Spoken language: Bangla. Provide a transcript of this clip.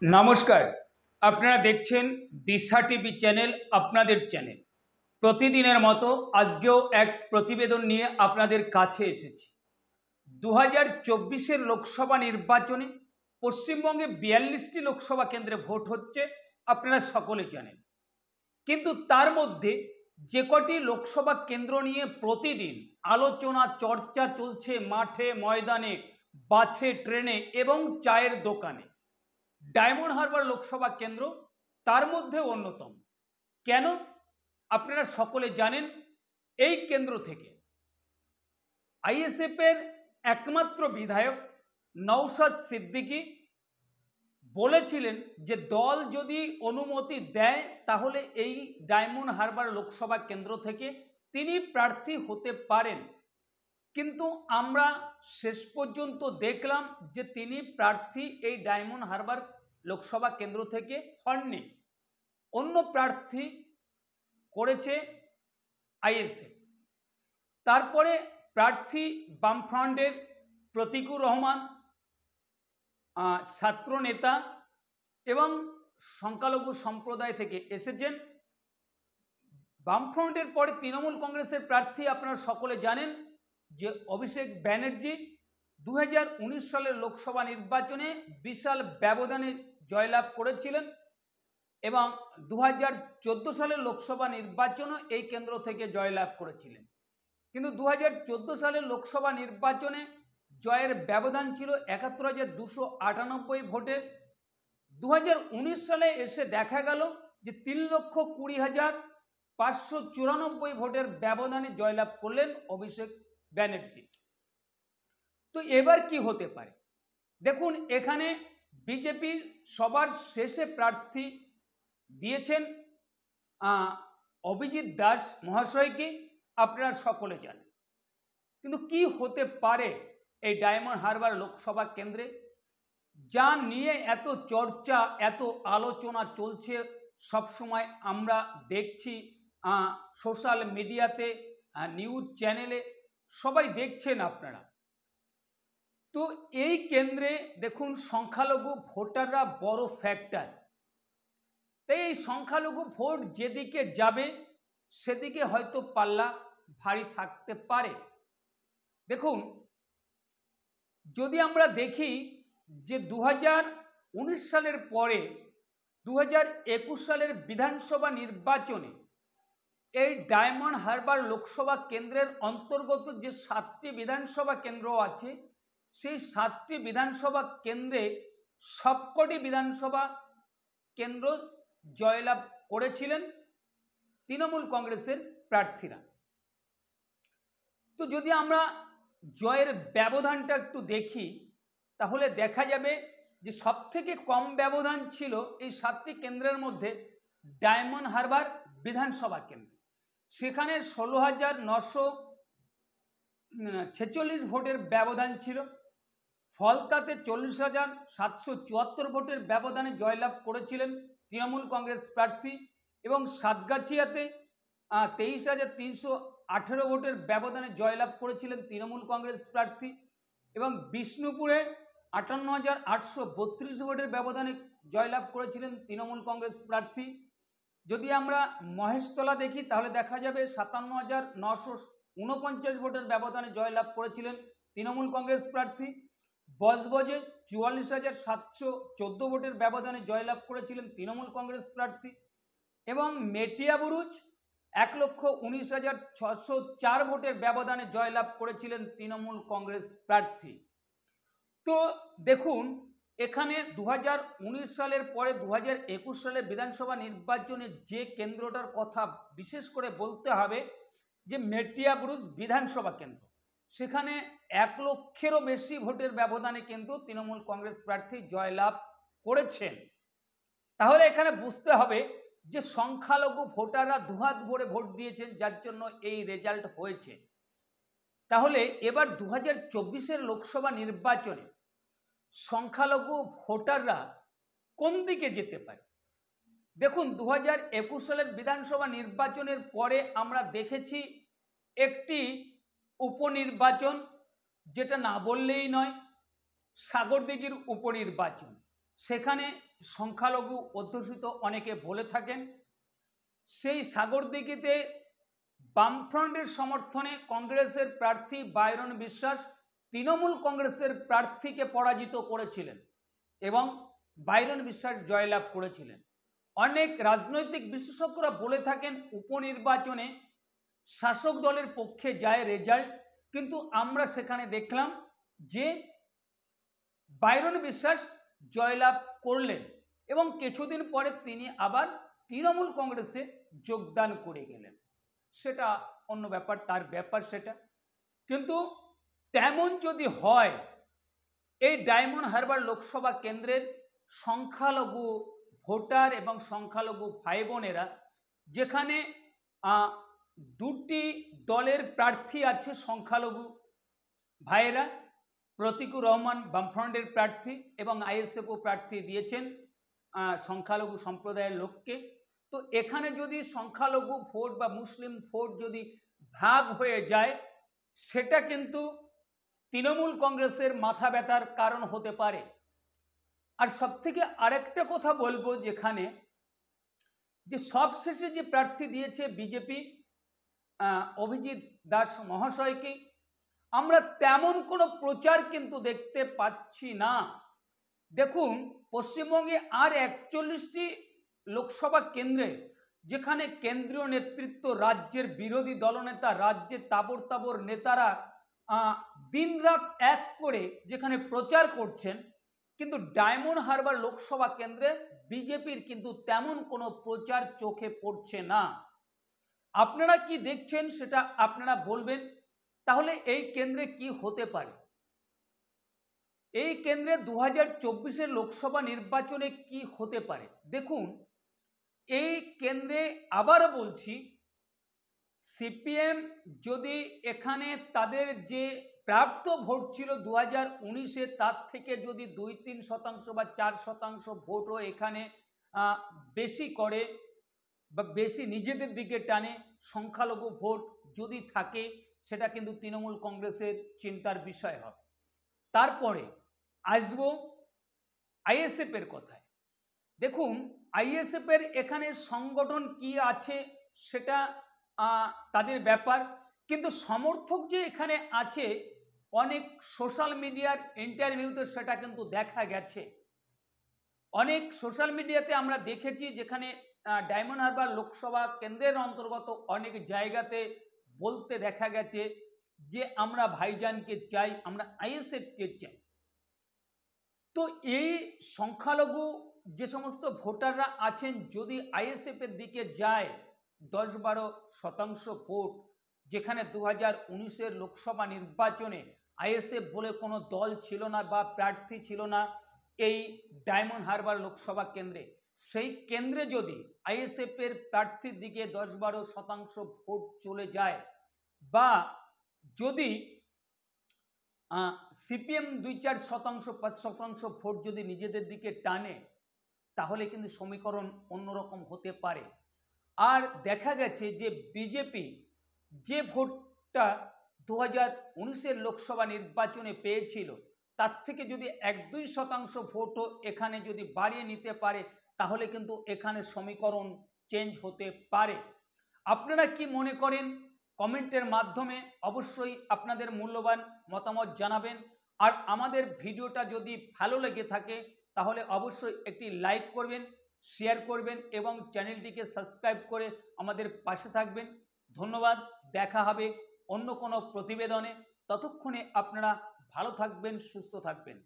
নমস্কার। আপনারা দেখছেন দিশা টিভি চ্যানেল, আপনাদের চ্যানেল। প্রতিদিনের মতো আজকেও এক প্রতিবেদন নিয়ে আপনাদের কাছে এসেছি। 2024-এর লোকসভা নির্বাচনে পশ্চিমবঙ্গে 42টি লোকসভা কেন্দ্রে ভোট হচ্ছে, আপনারা সকলে জানেন। কিন্তু তার মধ্যে যে কটি লোকসভা কেন্দ্র নিয়ে প্রতিদিন আলোচনা চর্চা চলছে মাঠে ময়দানে, বাসে ট্রেনে এবং চায়ের দোকানে, ডায়মন্ড হারবার লোকসভা কেন্দ্র তার মধ্যে অন্যতম। কেন? আপনারা সকলে জানেন। এই কেন্দ্র থেকে আইএসএফ এর একমাত্র বিধায়ক নওশাদ সিদ্দিকী বলেছিলেন যে দল যদি অনুমতি দেয় তাহলে এই ডায়মন্ড হারবার লোকসভা কেন্দ্র থেকে তিনি প্রার্থী হতে পারেন। কিন্তু আমরা শেষ পর্যন্ত দেখলাম যে তিনি প্রার্থী এই ডায়মন্ড হারবার লোকসভা কেন্দ্র থেকে হননি। অন্য প্রার্থী করেছে আইএসএফ। তারপরে প্রার্থী বামফ্রন্টের প্রতীকুর রহমান, ছাত্র নেতা এবং সংখ্যালঘু সম্প্রদায় থেকে এসেছেন। বামফ্রন্টের পরে তৃণমূল কংগ্রেসের প্রার্থী আপনারা সকলে জানেন যে অভিষেক ব্যানার্জি 2019 সালের লোকসভা নির্বাচনে বিশাল ব্যবধানে জয়লাভ করেছিলেন এবং 2014 সালের লোকসভা নির্বাচনও এই কেন্দ্র থেকে জয়লাভ করেছিলেন। কিন্তু 2014 সালের লোকসভা নির্বাচনে জয়ের ব্যবধান ছিল 71,298 ভোটের। 2019 সালে এসে দেখা গেল যে 3,20,594 ভোটের ব্যবধানে জয়লাভ করলেন অভিষেক ব্যানার্জি। তো এবার কি হতে পারে? দেখুন, এখানে বিজেপি সবার শেষে প্রার্থী দিয়েছেন অভিজিৎ দাস মহাশয়কে, আপনারা সকলে জানেন। কিন্তু কি হতে পারে এই ডায়মন্ড হারবার লোকসভা কেন্দ্রে, যা নিয়ে এত চর্চা এত আলোচনা চলছে, সবসময় আমরা দেখছি সোশ্যাল মিডিয়াতে, নিউজ চ্যানেলে সবাই দেখছেন আপনারা। তো এই কেন্দ্রে দেখুন সংখ্যালঘু ভোটাররা বড় ফ্যাক্টর। তাই এই সংখ্যালঘু ভোট যেদিকে যাবে সেদিকে হয়তো পাল্লা ভারী থাকতে পারে। দেখুন, যদি আমরা দেখি যে 2019 সালের পরে 2021 সালের বিধানসভা নির্বাচনে এই ডায়মন্ড হারবার লোকসভা কেন্দ্রের অন্তর্গত যে 7টি বিধানসভা কেন্দ্র আছে, সেই 7টি বিধানসভা কেন্দ্রে সবকটি বিধানসভা কেন্দ্র জয়লাভ করেছিলেন তৃণমূল কংগ্রেসের প্রার্থীরা। তো যদি আমরা জয়ের ব্যবধানটা একটু দেখি তাহলে দেখা যাবে যে সবথেকে কম ব্যবধান ছিল এই 7টি কেন্দ্রের মধ্যে ডায়মন্ড হারবার বিধানসভা কেন্দ্র। সেখানে 16,946 ভোটের ব্যবধান ছিল। ফলতাতে 40,774 ভোটের ব্যবধানে জয়লাভ করেছিলেন তৃণমূল কংগ্রেস প্রার্থী এবং সাতগাছিয়াতে 23,318 ভোটের ব্যবধানে জয়লাভ করেছিলেন তৃণমূল কংগ্রেস প্রার্থী এবং বিষ্ণুপুরে 58,832 ভোটের ব্যবধানে জয়লাভ করেছিলেন তৃণমূল কংগ্রেস প্রার্থী। যদি আমরা মহেশতলা দেখি তাহলে দেখা যাবে 57,949 ভোটের ব্যবধানে জয়লাভ করেছিলেন তৃণমূল কংগ্রেস প্রার্থী। বজবজে 44,714 ভোটের ব্যবধানে জয়লাভ করেছিলেন তৃণমূল কংগ্রেস প্রার্থী এবং মেটিয়াবুরুজ 1,19,604 ভোটের ব্যবধানে জয়লাভ করেছিলেন তৃণমূল কংগ্রেস প্রার্থী। তো দেখুন, এখানে 2019 সালের পরে 2021 সালের বিধানসভা নির্বাচনে যে কেন্দ্রটার কথা বিশেষ করে বলতে হবে যে মেটিয়াবুরুজ বিধানসভা কেন্দ্র, সেখানে 1 লক্ষেরও বেশি ভোটের ব্যবধানে কিন্তু তৃণমূল কংগ্রেস প্রার্থী জয়লাভ করেছেন। তাহলে এখানে বুঝতে হবে যে সংখ্যালঘু ভোটাররা দুহাত ভরে ভোট দিয়েছেন, যার জন্য এই রেজাল্ট হয়েছে। তাহলে এবার 2024-এর লোকসভা নির্বাচনে সংখ্যালঘু ভোটাররা কোন দিকে যেতে পারে? দেখুন, 2021 সালের বিধানসভা নির্বাচনের পরে আমরা দেখেছি একটি উপনির্বাচন, যেটা না বললেই নয়, সাগরদিঘির উপনির্বাচন। সেখানে সংখ্যালঘু অধ্যুষিত অনেকে বলে থাকেন। সেই সাগরদিঘিতে বামফ্রন্টের সমর্থনে কংগ্রেসের প্রার্থী বাইরন বিশ্বাস তৃণমূল কংগ্রেসের প্রার্থীকে পরাজিত করেছিলেন এবং বাইরন বিশ্বাস জয়লাভ করেছিলেন। অনেক রাজনৈতিক বিশেষজ্ঞরা বলে থাকেন উপনির্বাচনে শাসক দলের পক্ষে যায় রেজাল্ট, কিন্তু আমরা সেখানে দেখলাম যে বাইরন বিশ্বাস জয়লাভ করলেন এবং কিছুদিন পরে তিনি আবার তৃণমূল কংগ্রেসে যোগদান করে গেলেন। সেটা অন্য ব্যাপার, তার ব্যাপার সেটা। কিন্তু তেমন যদি হয়, এই ডায়মন্ড হারবার লোকসভা কেন্দ্রের সংখ্যালঘু ভোটার এবং সংখ্যালঘু ভাই বোনেরা, যেখানে দুটি দলের প্রার্থী আছে সংখ্যালঘু ভাইয়েরা, প্রতীকুর রহমান বামফ্রন্টের প্রার্থী এবং আইএসএফও প্রার্থী দিয়েছেন সংখ্যালঘু সম্প্রদায়ের লোককে। তো এখানে যদি সংখ্যালঘু ভোট বা মুসলিম ভোট যদি ভাগ হয়ে যায়, সেটা কিন্তু তৃণমূল কংগ্রেসের মাথা ব্যথার কারণ হতে পারে। আর সবথেকে আরেকটা কথা বলবো, যেখানে যে সবশেষে যে প্রার্থী দিয়েছে বিজেপি অভিজিৎ দাস মহাশয়কে, আমরা তেমন কোনো প্রচার কিন্তু দেখতে পাচ্ছি না। দেখুন, পশ্চিমবঙ্গে আর 41টি লোকসভা কেন্দ্রে, যেখানে কেন্দ্রীয় নেতৃত্ব, রাজ্যের বিরোধী দলনেতা, রাজ্যের তাবর তাবর নেতারা দিনরাত এক করে যেখানে প্রচার করছেন, কিন্তু ডায়মন্ড হারবার লোকসভা কেন্দ্রে বিজেপির কিন্তু তেমন কোনো প্রচার চোখে পড়ছে না। আপনারা কি দেখছেন সেটা আপনারা বলবেন। তাহলে এই কেন্দ্রে কি হতে পারে? এই কেন্দ্রে 2024-এর লোকসভা নির্বাচনে কি হতে পারে? দেখুন, এই কেন্দ্রে আবারও বলছি, সিপিএম যদি এখানে তাদের যে প্রাপ্ত ভোট ছিল 2019-এ, তার থেকে যদি 2-3% বা 4% ভোটও এখানে বেশি করে বা বেশি নিজেদের দিকে টানে, সংখ্যালঘু ভোট যদি থাকে, সেটা কিন্তু তৃণমূল কংগ্রেসের চিন্তার বিষয় হবে। তারপরে আসবো আইএসএফ এর কথায়। দেখুন, আইএসএফ এর এখানে সংগঠন কি আছে সেটা তাদের ব্যাপার, কিন্তু সমর্থক যে এখানে আছে, অনেক সোশ্যাল মিডিয়ার ইন্টারভিউতে সেটা কিন্তু দেখা গেছে। অনেক সোশ্যাল মিডিয়াতে আমরা দেখেছি, যেখানে ডায়মন্ড হারবার লোকসভা কেন্দ্রের অন্তর্গত অনেক জায়গাতে বলতে দেখা গেছে যে আমরা ভাইজানকে চাই, আমরা আইএসএফকে চাই। তো এই সংখ্যালঘু যে সমস্ত ভোটাররা আছেন, যদি আইএসএফ এর দিকে যায় 10-12% ভোট, যেখানে 2019-এর লোকসভা নির্বাচনে আইএসএফ বলে কোনো দল ছিল না বা প্রার্থী ছিল না এই ডায়মন্ড হারবার লোকসভা কেন্দ্রে, সেই কেন্দ্রে যদি আইএসএফ এর প্রার্থীর দিকে 10-12% ভোট চলে যায়, বা যদি সিপিএম 2-4%-5% ভোট যদি নিজেদের দিকে টানে, তাহলে কিন্তু সমীকরণ অন্যরকম হতে পারে। আর দেখা গেছে যে বিজেপি যে ভোটটা 2019-এর লোকসভা নির্বাচনে পেয়েছিল, তার থেকে যদি 1-2% ভোটও এখানে যদি বাড়িয়ে নিতে পারে, তাহলে কিন্তু এখানে সমীকরণ চেঞ্জ হতে পারে। আপনারা কি মনে করেন? কমেন্টের মাধ্যমে অবশ্যই আপনাদের মূল্যবান মতামত জানাবেন। আর আমাদের ভিডিওটা যদি ভালো লেগে থাকে, তাহলে অবশ্যই একটি লাইক করবেন, শেয়ার করবেন এবং চ্যানেলটিকে সাবস্ক্রাইব করে আমাদের পাশে থাকবেন। ধন্যবাদ। দেখা হবে অন্য কোনো প্রতিবেদনে। ততক্ষণে আপনারা ভালো থাকবেন, সুস্থ থাকবেন।